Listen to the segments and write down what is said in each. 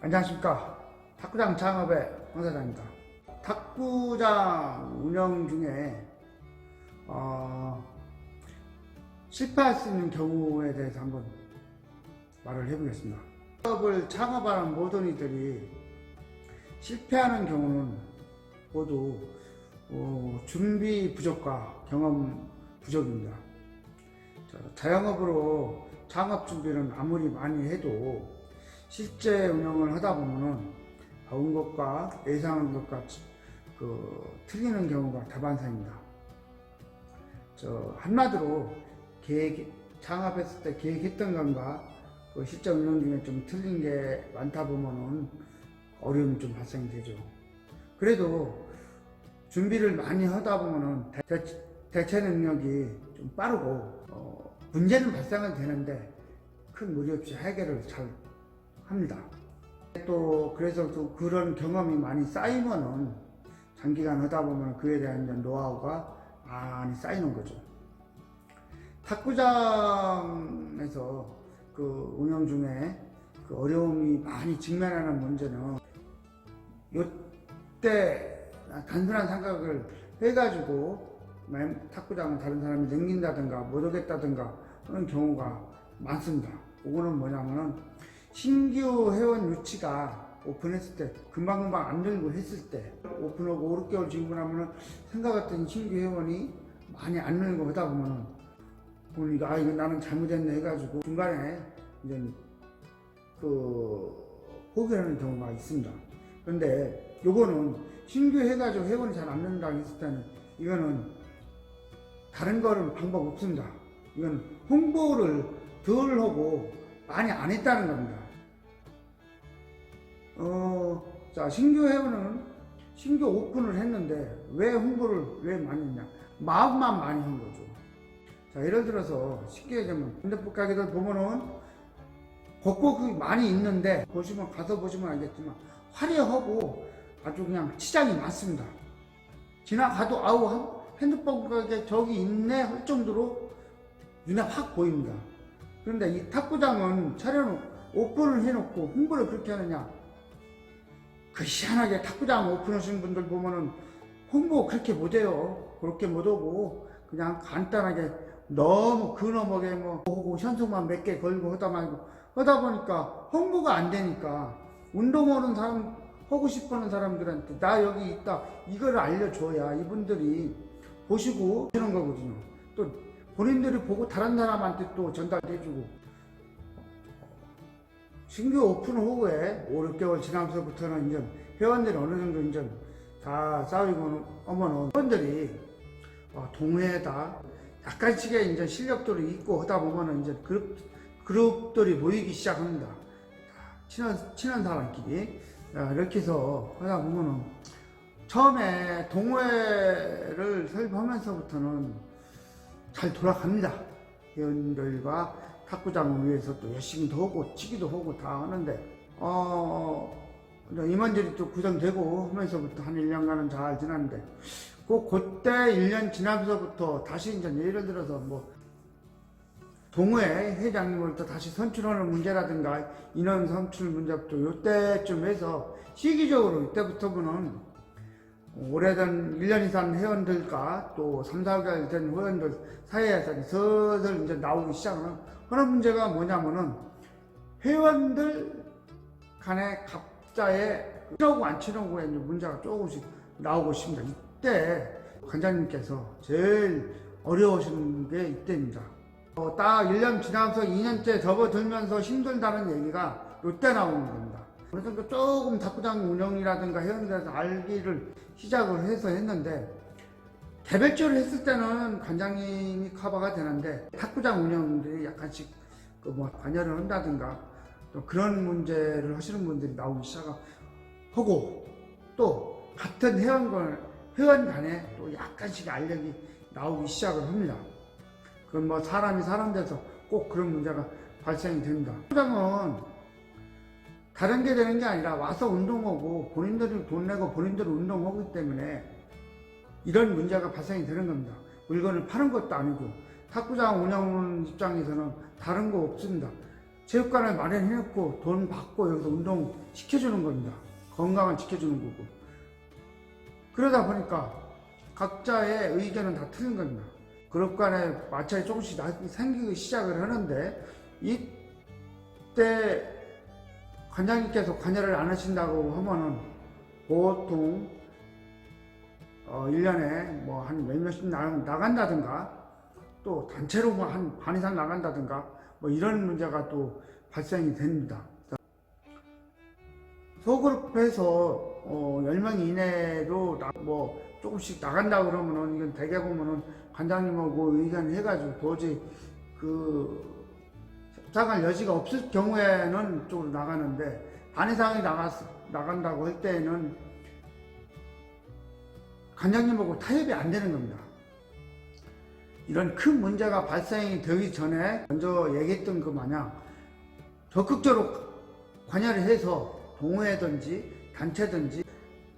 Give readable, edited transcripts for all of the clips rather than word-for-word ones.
안녕하십니까. 탁구장 창업의 황 사장입니다. 탁구장 운영 중에 실패할 수 있는 경우에 대해서 한번 말을 해보겠습니다. 사업을 창업하는 모든 이들이 실패하는 경우는 모두 준비 부족과 경험 부족입니다. 자영업으로 창업 준비는 아무리 많이 해도 실제 운영을 하다 보면은 온 것과 예상한 것과 틀리는 경우가 다반사입니다. 한마디로 창업했을 때 계획했던 것과 실제 운영 중에 좀 틀린 게 많다 보면은 어려움이 좀 발생이 되죠. 그래도 준비를 많이 하다 보면은 대처 능력이 좀 빠르고 문제는 발생은 되는데 큰 무리 없이 해결을 잘 합니다. 또 그래서 또 그런 경험이 많이 쌓이면은 장기간 하다 보면 그에 대한 노하우가 많이 쌓이는 거죠. 탁구장에서 운영 중에 어려움이 많이 직면하는 문제는 요때 단순한 생각을 해가지고 탁구장을 다른 사람이 넘긴다든가 못 오겠다든가 그런 경우가 많습니다. 그거는 뭐냐면은 신규 회원 유치가 오픈했을 때 금방금방 안 늘고 했을 때 오픈하고 5, 6개월 지고 나면은 생각했던 신규 회원이 많이 안 늘고 하다 보면은 보니까 이거 나는 잘못했네 해가지고 중간에 이제 포기하는 경우가 있습니다. 그런데 요거는 신규 해가지고 회원이 잘 안 는다고 했을 때는 이거는 다른 거는 방법 없습니다. 이건 홍보를 덜 하고 많이 안 했다는 겁니다. 신규 회원은 신규 오픈을 했는데 왜 홍보를 왜 많이 했냐? 마음만 많이 한 거죠. 예를 들어서 쉽게 얘기하면 핸드폰 가게들 보면은 곳곳이 많이 있는데 가서 보시면 알겠지만 화려하고 아주 그냥 치장이 많습니다. 지나가도 아우 핸드폰 가게 저기 있네 할 정도로 눈에 확 보입니다. 그런데 이 탁구장은 오픈을 해놓고 홍보를 그렇게 하느냐? 희한하게 탁구장 오픈하시는 분들 보면은 홍보 그렇게 못해요. 그렇게 못하고 그냥 간단하게 너무 근어먹게 하고 현수막 몇 개 걸고 하다 보니까 홍보가 안 되니까 운동하는 사람 하고 싶어하는 사람들한테 나 여기 있다 이걸 알려줘야 이분들이 보시고 하는 거거든요. 또 본인들이 보고 다른 사람한테 또 전달해주고 신규 오픈 후에 5, 6개월 지나면서부터는 이제 회원들이 어느 정도 이제 다 쌓이고 오면은 회원들이 동호회다 약간씩의 이제 실력들이 있고 하다 보면은 이제 그룹들이 모이기 시작합니다. 친한 사람끼리 이렇게 해서 하다 보면은 처음에 동호회를 설립하면서부터는 잘 돌아갑니다. 회원들과 탁구장을 위해서 또 열심히도 하고 치기도 하고 다 하는데 임원들이 또 구성되고 하면서부터 한 1년간은 잘 지났는데 그때 1년 지나면서부터 다시 이제 예를 들어서 동호회 회장님을 또 다시 선출하는 문제라든가 인원 선출 문제부터 요때쯤 해서 시기적으로 이때부터는 오래된 1년 이상 회원들과 또 3, 4개월 된 회원들 사이에서 슬슬 이제 나오기 시작하는 그런 문제가 뭐냐면은 회원들 간의 각자의 친하고 안 친하고의 문제가 조금씩 나오고 있습니다. 이때 관장님께서 제일 어려우신 게 이때입니다. 딱 1년 지나면서 2년째 접어들면서 힘들다는 얘기가 이때 나오는 겁니다. 어느 정도 조금 탁구장 운영이라든가 회원들에서 알기를 시작을 해서 했는데 개별적으로 했을 때는 관장님이 커버가 되는데 탁구장 운영들이 약간씩 관여를 한다든가 또 그런 문제를 하시는 분들이 나오기 시작하고 또 같은 회원 간에 또 약간씩 알력이 나오기 시작을 합니다. 그건 사람이 사람 돼서 꼭 그런 문제가 발생이 됩니다. 탁구장은 다른 게 되는 게 아니라 와서 운동하고 본인들이 돈 내고 본인들이 운동하기 때문에 이런 문제가 발생이 되는 겁니다. 물건을 파는 것도 아니고 탁구장 운영 입장에서는 다른 거 없습니다. 체육관을 마련해놓고 돈 받고 여기서 운동 시켜주는 겁니다. 건강을 지켜주는 거고. 그러다 보니까 각자의 의견은 다 틀린 겁니다. 그룹 간에 마찰이 조금씩 생기기 시작을 하는데, 이때 관장님께서 관여를 안 하신다고 하면은 보통 1년에 뭐 한 몇몇씩 나간다든가, 또 단체로 뭐 한 반 이상 나간다든가, 뭐 이런 문제가 또 발생이 됩니다. 소그룹에서 10명 이내로 뭐 조금씩 나간다 그러면은, 이건 대개 보면은 관장님하고 의견을 해가지고 도저히 그 협상할 여지가 없을 경우에는 쪽으로 나가는데, 반 이상이 나간다고 할 때에는 관장님하고 타협이 안 되는 겁니다. 이런 큰 문제가 발생이 되기 전에 먼저 얘기했던 그 마냥 적극적으로 관여를 해서 동호회든지 단체든지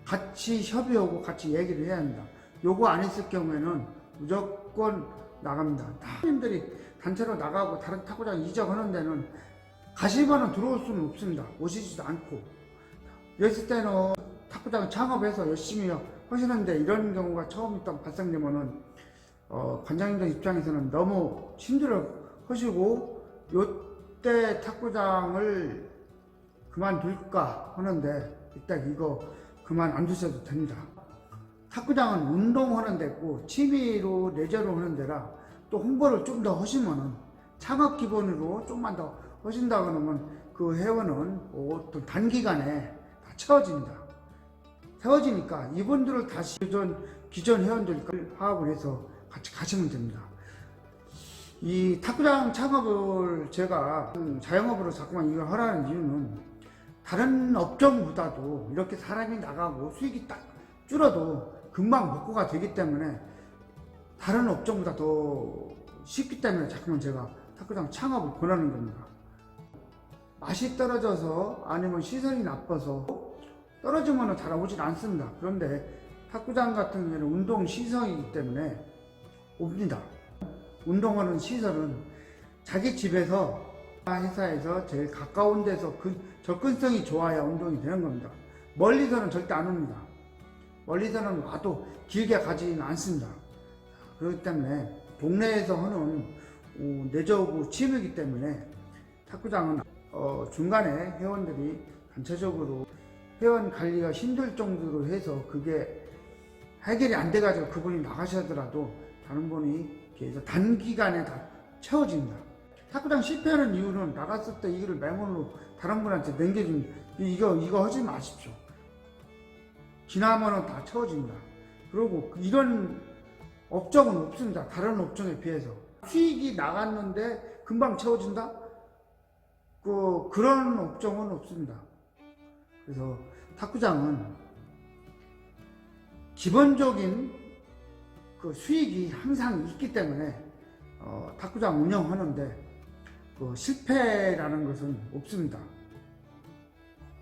같이 협의하고 같이 얘기를 해야 합니다. 요거 안 했을 경우에는 무조건 나갑니다. 사람들이 단체로 나가고 다른 탁구장 이적하는 데는 가시면은 들어올 수는 없습니다. 오시지도 않고. 이랬을 때는 탁구장 창업해서 열심히 하시는데, 이런 경우가 처음 발생되면은 관장님들 입장에서는 너무 힘들어 하시고, 요때 탁구장을 그만둘까 하는데, 일단 이거 그만 안 두셔도 됩니다. 탁구장은 운동하는 데고 취미로 레저로 하는 데라, 또 홍보를 좀 더 하시면은 창업 기본으로 좀만 더 하신다 그러면 그 회원은 어떤 단기간에 다 채워집니다. 채워지니까 이분들을 다시 기존 회원들과 파악을 해서 같이 가시면 됩니다. 이 탁구장 창업을 제가 자영업으로 자꾸만 이걸 하라는 이유는, 다른 업종보다도 이렇게 사람이 나가고 수익이 딱 줄어도 금방 복구가 되기 때문에, 다른 업종보다 더 쉽기 때문에 자꾸만 제가 탁구장 창업을 권하는 겁니다. 맛이 떨어져서 아니면 시설이 나빠서 떨어지면 잘 오진 않습니다. 그런데 탁구장 같은 경우는 운동 시설이기 때문에 옵니다. 운동하는 시설은 자기 집에서 회사에서 제일 가까운 데서 접근성이 좋아야 운동이 되는 겁니다. 멀리서는 절대 안 옵니다. 멀리서는 와도 길게 가지는 않습니다. 그렇기 때문에 동네에서 하는 내저구 취미이기 때문에, 탁구장은 중간에 회원들이 단체적으로 회원 관리가 힘들 정도로 해서 그게 해결이 안 돼가지고 그분이 나가시더라도 다른 분이 계속 단기간에 다 채워집니다. 탁구장 실패하는 이유는, 나갔을 때 이거를 메모로 다른 분한테 넘겨주면 이거 하지 마십시오. 지나면은 다 채워집니다. 그리고 이런 업종은 없습니다. 다른 업종에 비해서. 수익이 나갔는데 금방 채워진다? 그런 업종은 없습니다. 그래서 탁구장은 기본적인 그 수익이 항상 있기 때문에 탁구장 운영하는데 실패라는 것은 없습니다.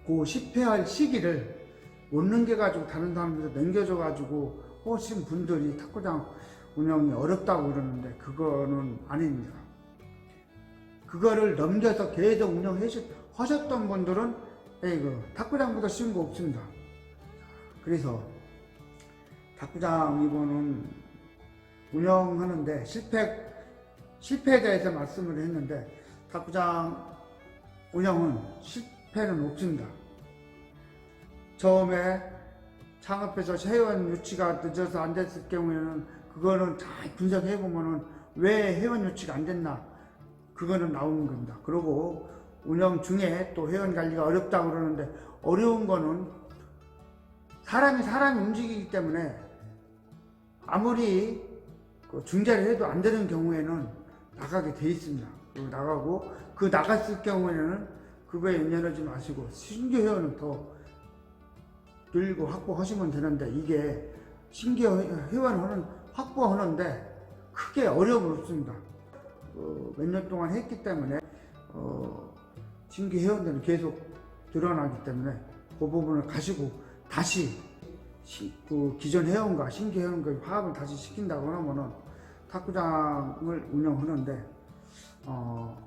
그 실패할 시기를 못 넘겨가지고 다른 사람들한테 넘겨줘가지고 하신 분들이 탁구장 운영이 어렵다고 그러는데, 그거는 아닙니다. 그거를 넘겨서 계속 운영하셨던 분들은 탁구장보다 쉬운 거 없습니다. 그래서 탁구장 이거는 운영하는데 실패에 대해서 말씀을 했는데, 탁구장 운영은 실패는 없습니다. 처음에 창업해서 회원 유치가 늦어서 안 됐을 경우에는 그거는 잘 분석해 보면은 왜 회원 유치가 안 됐나, 그거는 나오는 겁니다. 그리고 운영 중에 또 회원 관리가 어렵다고 그러는데, 어려운 거는 사람이 움직이기 때문에 아무리 중재를 해도 안 되는 경우에는 나가게 돼 있습니다. 그리고 나갔을 경우에는 그거에 연연하지 마시고 신규 회원은 더 늘고 확보하시면 되는데, 이게 신규 회원 확보하는데 크게 어려움은 없습니다. 몇 년 동안 했기 때문에 신규 회원들은 계속 늘어나기 때문에 그 부분을 가지고 다시 기존 회원과 신규 회원과의 화합을 다시 시킨다고 하면은 탁구장을 운영하는데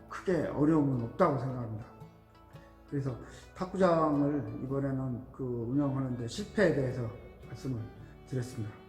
크게 크게 어려움은 없다고 생각합니다. 그래서 탁구장을 이번에는 그 운영하는데 실패에 대해서 말씀을 드렸습니다.